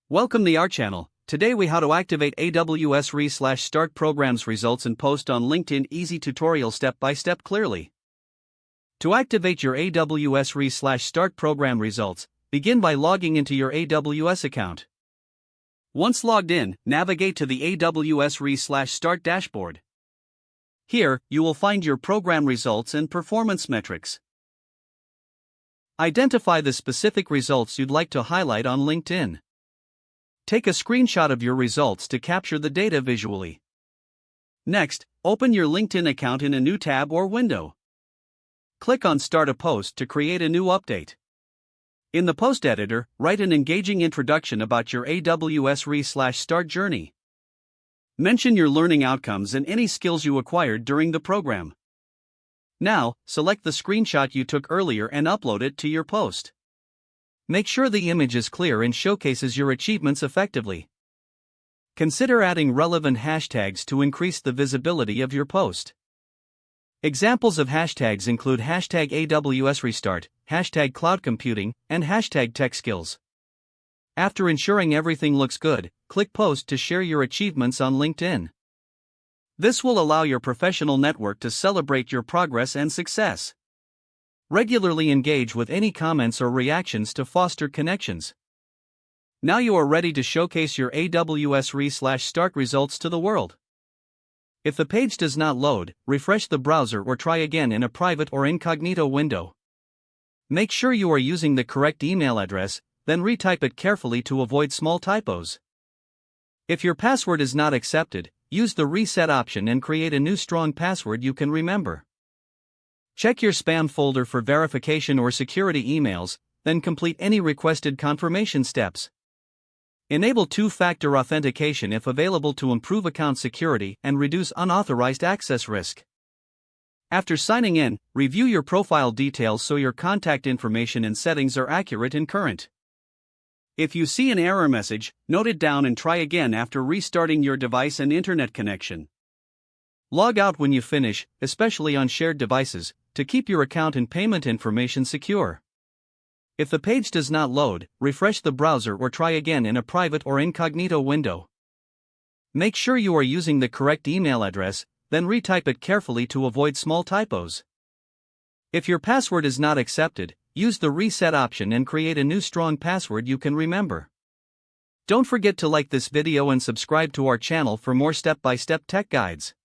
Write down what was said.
Welcome to our channel. Today we how to activate AWS re/start programs results and post on LinkedIn. Easy tutorial step by step clearly. To activate your AWS re/start program results, begin by logging into your AWS account. Once logged in, navigate to the AWS re/start dashboard. Here, you will find your program results and performance metrics. Identify the specific results you'd like to highlight on LinkedIn. Take a screenshot of your results to capture the data visually. Next, open your LinkedIn account in a new tab or window. Click on Start a Post to create a new update. In the post editor, write an engaging introduction about your AWS re/start journey. Mention your learning outcomes and any skills you acquired during the program. Now, select the screenshot you took earlier and upload it to your post. Make sure the image is clear and showcases your achievements effectively. Consider adding relevant hashtags to increase the visibility of your post. Examples of hashtags include hashtag AWS restart, hashtag cloud computing, and hashtag tech skills. After ensuring everything looks good, click Post to share your achievements on LinkedIn. This will allow your professional network to celebrate your progress and success. Regularly engage with any comments or reactions to foster connections. Now you are ready to showcase your AWS re/start results to the world. If the page does not load, refresh the browser or try again in a private or incognito window. Make sure you are using the correct email address, then retype it carefully to avoid small typos. If your password is not accepted, use the reset option and create a new strong password you can remember. Check your spam folder for verification or security emails, then complete any requested confirmation steps. Enable two-factor authentication if available to improve account security and reduce unauthorized access risk. After signing in, review your profile details so your contact information and settings are accurate and current. If you see an error message, note it down and try again after restarting your device and internet connection. Log out when you finish, especially on shared devices, to keep your account and payment information secure. If the page does not load, refresh the browser or try again in a private or incognito window. Make sure you are using the correct email address, then retype it carefully to avoid small typos. If your password is not accepted, use the reset option and create a new strong password you can remember. Don't forget to like this video and subscribe to our channel for more step-by-step tech guides.